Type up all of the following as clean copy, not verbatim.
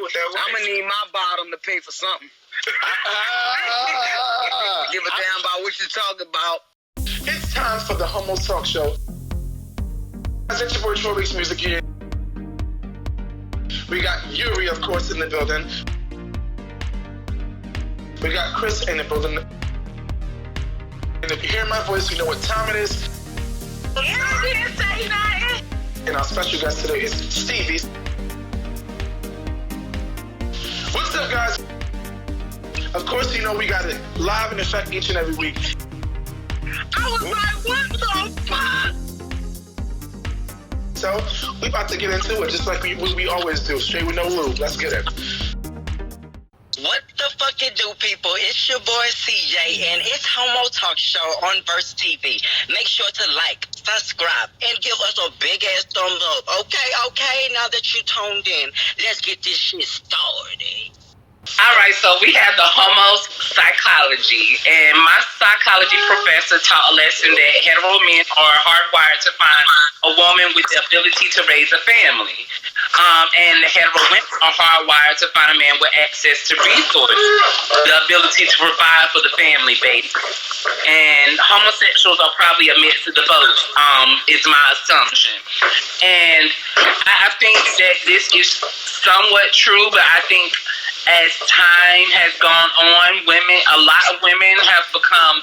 with that wife. I'm gonna need my bottom to pay for something. Give a damn about what you talk about. It's time for the Homo Talk Show. It's your boy Troy Weeks Music here. We got Yuri, of course, in the building. We got Chris in the building. And if you hear my voice, you know what time it is. And our special guest today is Stevie. What's up, guys? Of course, you know we got it live in effect each and every week. I was like, what the fuck? So, we about to get into it, just like we always do, straight with no lube. Let's get it. What the fuck you do, people? It's your boy CJ, and it's Homo Talk Show on Verse TV. Make sure to like, subscribe, and give us a big-ass thumbs up. Okay, now that you tuned in, let's get this shit started. All right, so we have the Homo Psychology, and my psychology professor taught a lesson that hetero men are hardwired to find a woman with the ability to raise a family. And the hetero women are hardwired to find a man with access to resources, the ability to provide for the family, baby. And homosexuals are probably a mix of the both, is my assumption. And I think that this is somewhat true, but I think as time has gone on, a lot of women have become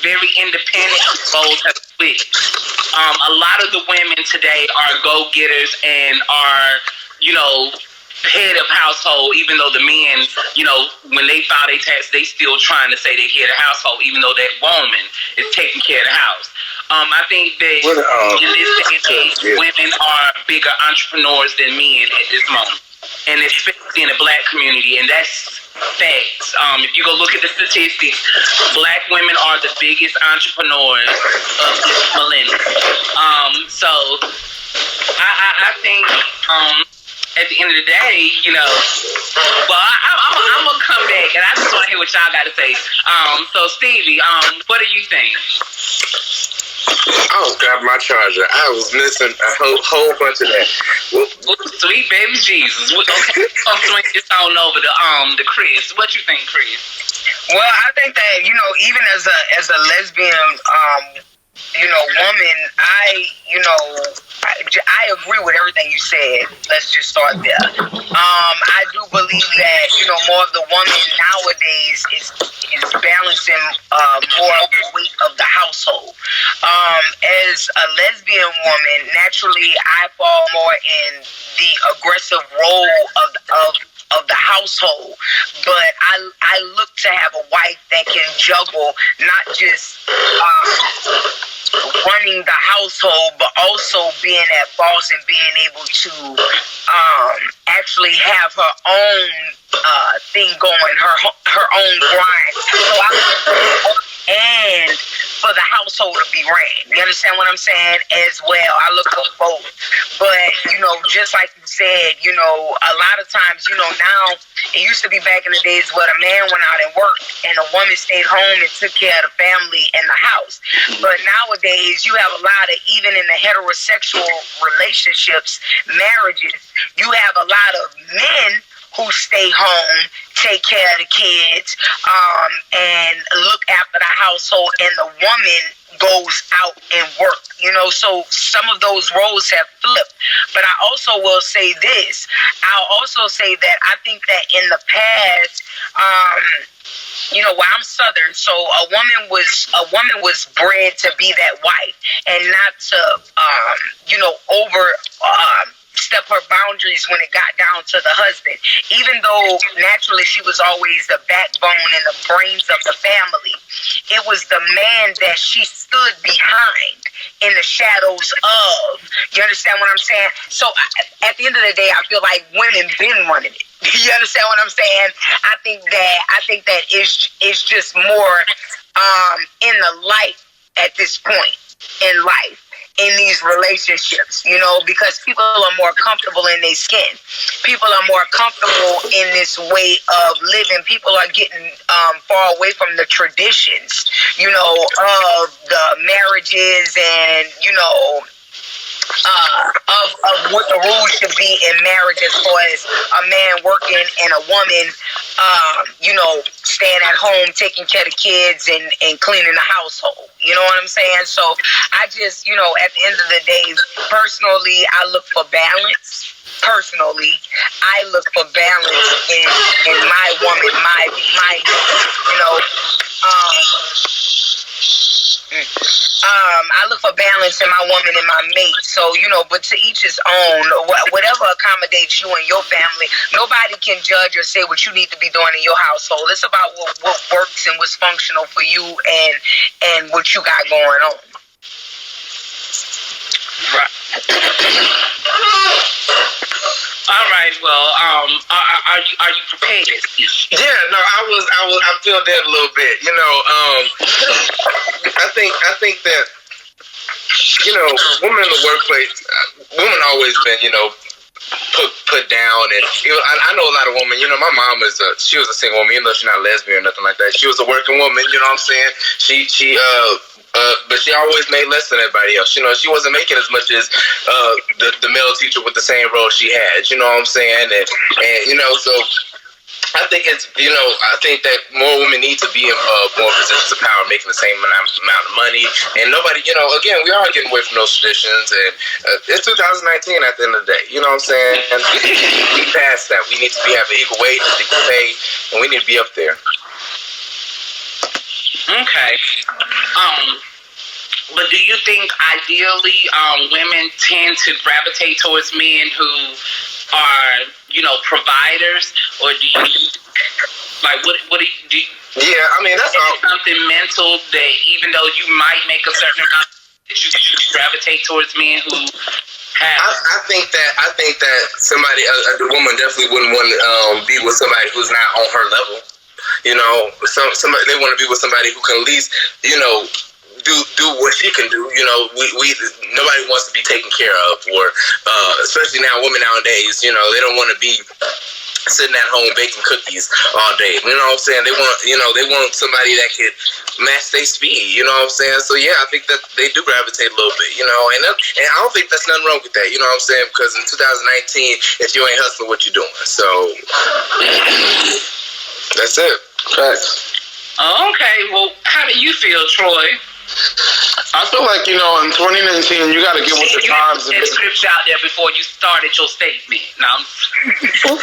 very independent. Roles have switched. A lot of the women today are go-getters and are, head of household, even though the men, when they file their tax, they still trying to say they head of household, even though that woman is taking care of the house. I think that in this day and age, women are bigger entrepreneurs than men at this moment. And especially in the black community, and that's facts. If you go look at the statistics, black women are the biggest entrepreneurs of this millennium. So I think at the end of the day, I'm gonna come back, and I just want to hear what y'all got to say. So Stevie, what do you think? Oh, got my charger. I was missing a whole bunch of that. Sweet baby Jesus. Okay, I'm swing this on over to Chris. What you think, Chris? Well, I think that, even as a lesbian, woman, I agree with everything you said. Let's just start there. I do believe that, more of the woman nowadays is balancing more of the weight of the household. As a lesbian woman, naturally, I fall more in the aggressive role of the household, but I look to have a wife that can juggle not just running the household, but also being that boss and being able to actually have her own thing going, her own grind. So and for the household to be ran. You understand what I'm saying? As well, I look for both. But, just like you said, a lot of times, now, it used to be back in the days where a man went out and worked and a woman stayed home and took care of the family and the house. But nowadays, you have a lot of, even in the heterosexual relationships, marriages, you have a lot of men who stay home, take care of the kids, and look after the household, and the woman goes out and work, so some of those roles have flipped. But I also will say this. I'll also say that I think that in the past, I'm Southern, so a woman was bred to be that wife and not to, step her boundaries when it got down to the husband. Even though naturally she was always the backbone and the brains of the family, it was the man that she stood behind in the shadows of. You understand what I'm saying? So at the end of the day, I feel like women been running it. You understand what I'm saying? I think that is just more in the light at this point in life, in these relationships, because people are more comfortable in their skin. People are more comfortable in this way of living. People are getting far away from the traditions, of the marriages and, of what the rules should be in marriage, as far as a man working and a woman, staying at home, taking care of the kids and cleaning the household. You know what I'm saying? So I just, at the end of the day, personally, I look for balance. Personally, I look for balance in my woman, my I look for balance in my woman and my mate. So, but to each his own. Whatever accommodates you and your family. Nobody can judge or say what you need to be doing in your household. It's about what works and what's functional for you and what you got going on. Right. All right. Well, are you prepared? Yeah. No, I feel that a little bit. I think that women in the workplace, women always been put down, and I know a lot of women. My mom she was a single woman, even though she's not lesbian or nothing like that. She was a working woman. You know what I'm saying? But she always made less than everybody else. She wasn't making as much as the male teacher with the same role she had. You know what I'm saying? And so I think I think that more women need to be in more positions of power, making the same amount of money. And nobody, again, we are getting away from those traditions. And it's 2019 at the end of the day. You know what I'm saying? And we passed that. We need to be having equal wages, equal pay, and we need to be up there. Okay. But do you think ideally women tend to gravitate towards men who are, providers, or do you what do you? Yeah, I mean that's something mental that even though you might make a certain amount, that you gravitate towards men who have. I think that somebody, a woman, definitely wouldn't want to be with somebody who's not on her level. Somebody, they want to be with somebody who can at least, do what she can do. We nobody wants to be taken care of, or especially now, women nowadays, they don't want to be sitting at home baking cookies all day. You know what I'm saying? They want somebody that could match their speed. You know what I'm saying? So yeah, I think that they do gravitate a little bit. And I don't think that's nothing wrong with that. You know what I'm saying? Because in 2019, if you ain't hustling, what you doing? So that's it. Facts. Okay. Well, how do you feel, Troy? I feel like, in 2019, you got to get with the times. You had scripture out there before you started your statement. Now,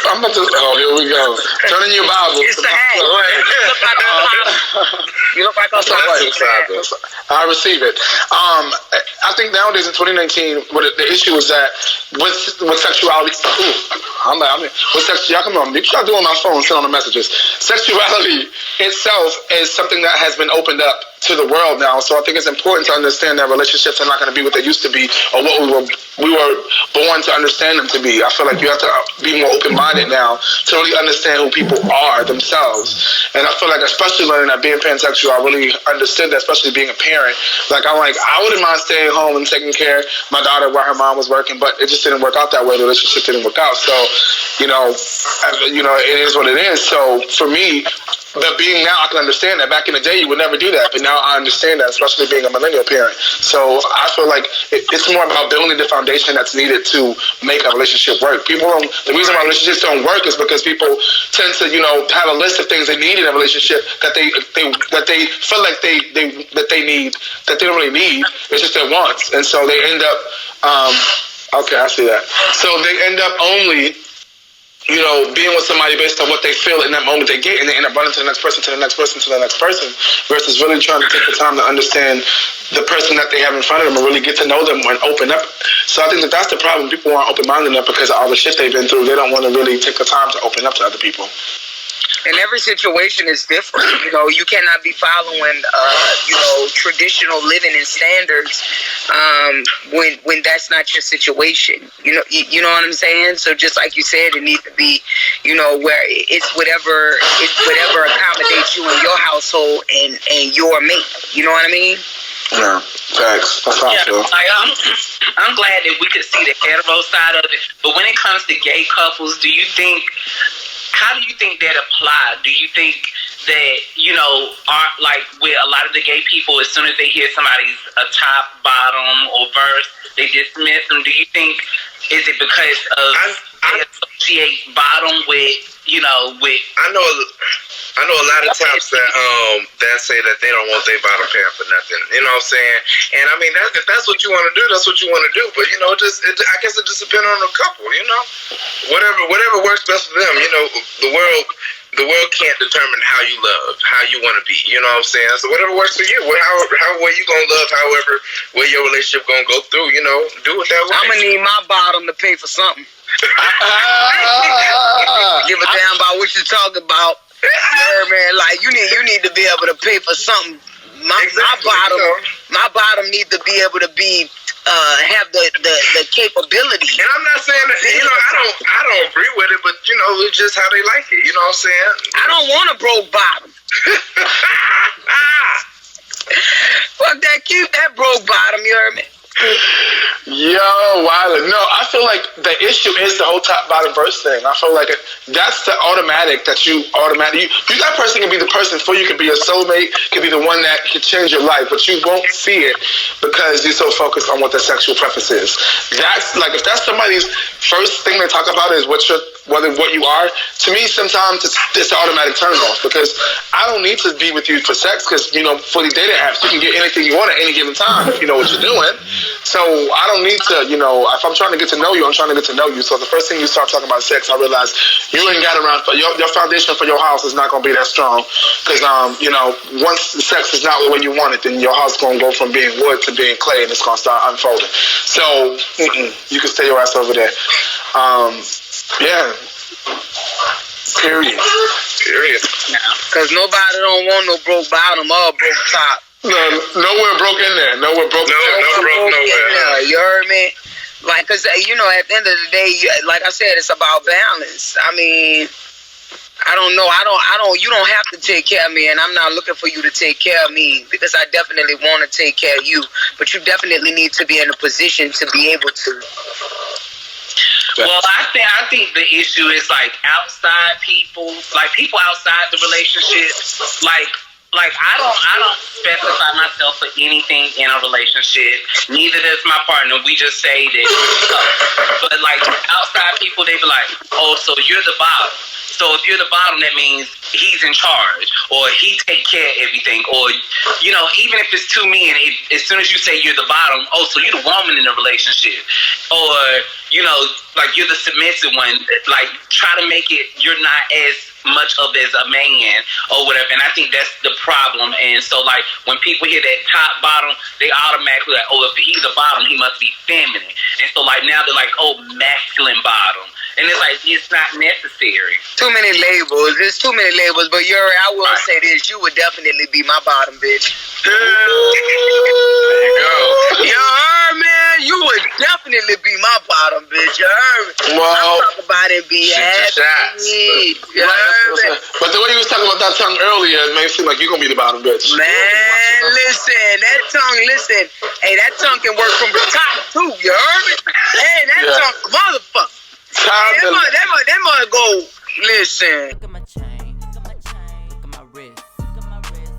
I'm about to, here we go. Turn in your Bible. It's the hat. You look like a I receive it. I think nowadays in 2019, the issue is that with sexuality, with sex, y'all come on, you start doing my phone, send on the messages. Sexuality itself is something that has been opened up to the world now, so I think it's important to understand that relationships are not going to be what they used to be, or what we were born to understand them to be. I feel like you have to be more open-minded now to really understand who people are themselves. And I feel like, especially learning that being pansexual, I really understood that, especially being a parent. I wouldn't mind staying home and taking care of my daughter while her mom was working, but it just didn't work out that way. The relationship didn't work out. So, it is what it is. So for me, but being now, I can understand that. Back in the day, you would never do that. But now I understand that, especially being a millennial parent. So I feel like it's more about building the foundation that's needed to make a relationship work. The reason why relationships don't work is because people tend to, have a list of things they need in a relationship that they feel like they need, that they don't really need. It's just their wants. And so they end up, okay, I see that. So they end up only being with somebody based on what they feel in that moment they get, and they end up running to the next person, to the next person, to the next person, versus really trying to take the time to understand the person that they have in front of them and really get to know them and open up. So I think that's the problem. People aren't open-minded enough because of all the shit they've been through. They don't want to really take the time to open up to other people. And every situation is different. You cannot be following, traditional living and standards when that's not your situation. You know what I'm saying? So just like you said, it needs to be, where it's whatever accommodates you in your household and your mate. You know what I mean? Yeah, facts. That's how I feel. I'm glad that we could see the hetero side of it. But when it comes to gay couples, how do you think that applies? Do you think that, you know, are like with a lot of the gay people, as soon as they hear somebody's a top, bottom, or verse, they dismiss them. Do you think, is it because of they associate bottom with, you know, with... I know a lot of tops that say that they don't want their bottom pair for nothing. You know what I'm saying? And I mean, if that's what you want to do, that's what you want to do. But you know, I guess it just depends on the couple. You know, whatever works best for them. You know, the world can't determine how you love, how you want to be. You know what I'm saying? So whatever works for you, how way you gonna love, however way your relationship gonna go through. You know, do it that way. I'm gonna need my bottom to pay for something. Give a damn about what you talking about. Yeah, man, like you need to be able to pay for something. My bottom need to be able to be have the capability. And I'm not saying that, you know, I don't agree with it, but you know, it's just how they like it. You know what I'm saying? I don't want a broke bottom. Fuck that, keep that broke bottom. You heard me? Yo, Wilder. No, I feel like the issue is the whole top bottom verse thing. I feel like that's the automatic that you that person can be the person for you, can be your soulmate, can be the one that can change your life, but you won't see it because you're so focused on what their sexual preference is. That's like, if that's somebody's first thing they talk about is what you are, to me sometimes it's an automatic turn off, because I don't need to be with you for sex, because you know, for these dating apps you can get anything you want at any given time if you know what you're doing. So I don't need to, you know, if I'm trying to get to know you, I'm trying to get to know you. So the first thing you start talking about sex, I realize you ain't got around, your foundation for your house is not going to be that strong, because you know, once the sex is not the way you want it, then your house going to go from being wood to being clay, and it's going to start unfolding. So you can stay your ass over there. Yeah. Period. Because nobody don't want no broke bottom or broke top. No, nowhere broke in there. Nowhere broke. No broke nowhere. You heard me? Like, cause you know, at the end of the day, like I said, it's about balance. I mean, I don't know. You don't have to take care of me, and I'm not looking for you to take care of me, because I definitely want to take care of you. But you definitely need to be in a position to be able to. Well, I think the issue is like outside people, like people outside the relationship, like I don't specify myself for anything in a relationship. Neither does my partner. We just say that. But like outside people, they be like, oh, so you're the bottom. So if you're the bottom, that means he's in charge, or he take care of everything, or, you know, even if it's two men, as soon as you say you're the bottom, oh, so you're the woman in the relationship, or, you know, like you're the submissive one, like try to make it you're not as much of as a man or whatever. And I think that's the problem. And so like when people hear that top bottom, they automatically like, oh, if he's a bottom, he must be feminine. And so like now they're like, oh, masculine bottom. And it's like, it's not necessary. Too many labels. There's too many labels. But I will say this: you would definitely be my bottom bitch. There you go. You heard, man? You would definitely be my bottom bitch. You heard? Well, I'm talking about it. Be happy. You heard me? But the way you was talking about that tongue earlier, it made it seem like you're gonna be the bottom bitch. Man, listen, that tongue can work from the top too. You heard me? Hey, that tongue, motherfucker. That might go. Listen. Look at my chain, look at my wrist,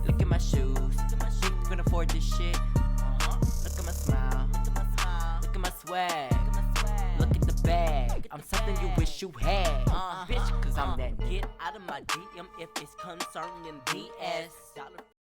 look at my shoes. Think you can afford this shit? Look at my smile, look at my swag, look at the bag. I'm something you wish you had, bitch. 'Cause I'm that. Get out of my DM if it's concerning BS.